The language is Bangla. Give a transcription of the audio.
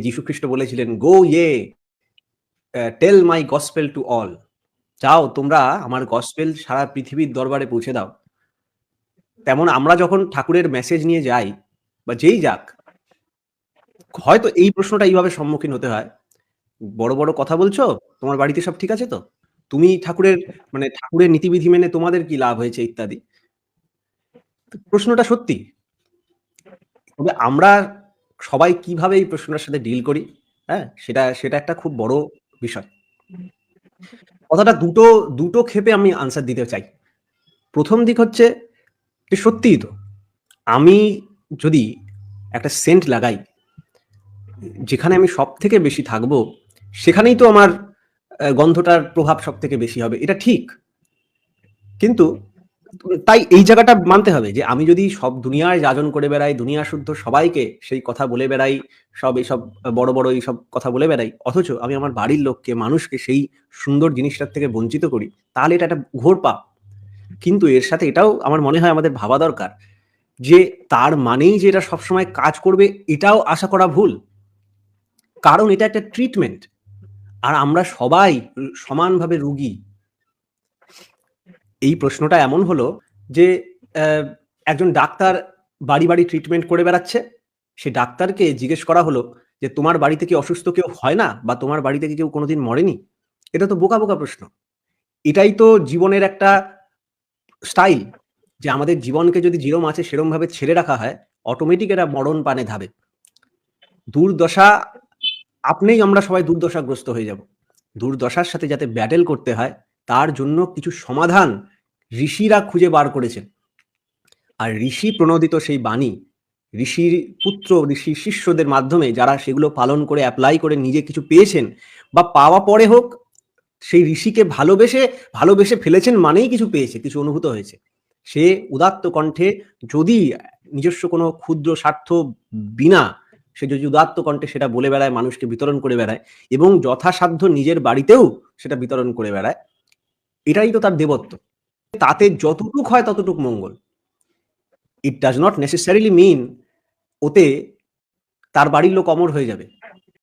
যীশু খ্রিস্ট বলেছিলেন, গো ইয়ে টেল মাই গসপেল টু অল, যাও তোমরা আমার গসপেল সারা পৃথিবীর দরবারে পৌঁছে দাও। তেমন আমরা যখন ঠাকুরের মেসেজ নিয়ে যাই বা যেই যাক, হয়তো এই প্রশ্নটা এইভাবে সম্মুখীন হতে হয়, বড় বড় কথা বলছো, তোমার বাড়িতে সব ঠিক আছে তো? তুমি ঠাকুরের ঠাকুরের নীতিবিধি মেনে তোমাদের কি লাভ হয়েছে ইত্যাদি। প্রশ্নটা সত্যি, তবে আমরা সবাই কিভাবে এই প্রশ্নটার সাথে ডিল করি, হ্যাঁ, সেটা একটা খুব বড় বিষয়। কথাটা দুটো ক্ষেপে আমি আনসার দিতে চাই। প্রথম দিক হচ্ছে যে সত্যিই তো আমি যদি একটা সেন্ট লাগাই যেখানে আমি সব থেকে বেশি থাকবো, সেখানেই তো আমার গন্ধটার প্রভাব সব থেকে বেশি হবে, এটা ঠিক। কিন্তু তাই এই জায়গাটা মানতে হবে যে আমি যদি সব দুনিয়ায় যাজন করে বেড়াই, দুনিয়া শুদ্ধ সবাইকে সেই কথা বলে বেড়াই, সব এইসব বড় বড় এইসব কথা বলে বেড়াই, অথচ আমি আমার বাড়ির লোককে, মানুষকে সেই সুন্দর জিনিসটার থেকে বঞ্চিত করি, তাহলে এটা একটা ঘোর পাপ। কিন্তু এর সাথে এটাও আমার মনে হয় আমাদের ভাবা দরকার যে তার মানেই যে এটা সবসময় কাজ করবে এটাও আশা করা ভুল। কারণ এটা একটা ট্রিটমেন্ট, আর আমরা সবাই সমানভাবে রুগী। এই প্রশ্নটা এমন হলো যে একজন ডাক্তার বাড়ি বাড়ি ট্রিটমেন্ট করে বেড়াচ্ছে, সে ডাক্তারকে জিজ্ঞেস করা হলো যে তোমার বাড়িতে কি অসুস্থ কেউ হয় না, বা তোমার বাড়িতে কি কেউ কোনোদিন মরেনি? এটা তো বোকা বোকা প্রশ্ন। এটাই তো জীবনের একটা স্টাইল, যে আমাদের জীবনকে যদি যেরম আছে সেরম ভাবে ছেড়ে রাখা হয়, অটোমেটিক এরা মরণ পানে ধাবে। দুর্দশা আপনিই আমরা সবাই দুর্দশাগ্রস্ত হয়ে যাব। দুর্দশার সাথে যাতে ব্যাটেল করতে হয় তার জন্য কিছু সমাধান ঋষিরা খুঁজে বার করেছেন। আর ঋষি প্রণোদিত সেই বাণী, ঋষির পুত্র, ঋষির শিষ্যদের মাধ্যমে যারা সেগুলো পালন করে অ্যাপ্লাই করে নিজে কিছু পেয়েছেন, বা পাওয়া পরে হোক, সেই ঋষিকে ভালোবেসে ফেলেছেন মানেই কিছু পেয়েছে, কিছু অনুভূত হয়েছে। সে উদাত্ত কণ্ঠে, যদি নিজস্ব কোনো ক্ষুদ্র স্বার্থ বিনা, সে যদি উদাত্ত কণ্ঠে সেটা বলে বেড়ায়, মানুষকে বিতরণ করে বেড়ায়, এবং যথাসাধ্য নিজের বাড়িতেও সেটা বিতরণ করে বেড়ায়, এটাই তো তার দেবত্ব। তাতে যতটুক হয় ততটুক মঙ্গল। ইট ডাজ নট নেসেসারিলি মিন ওতে তার বাড়ির লোক অমর হয়ে যাবে।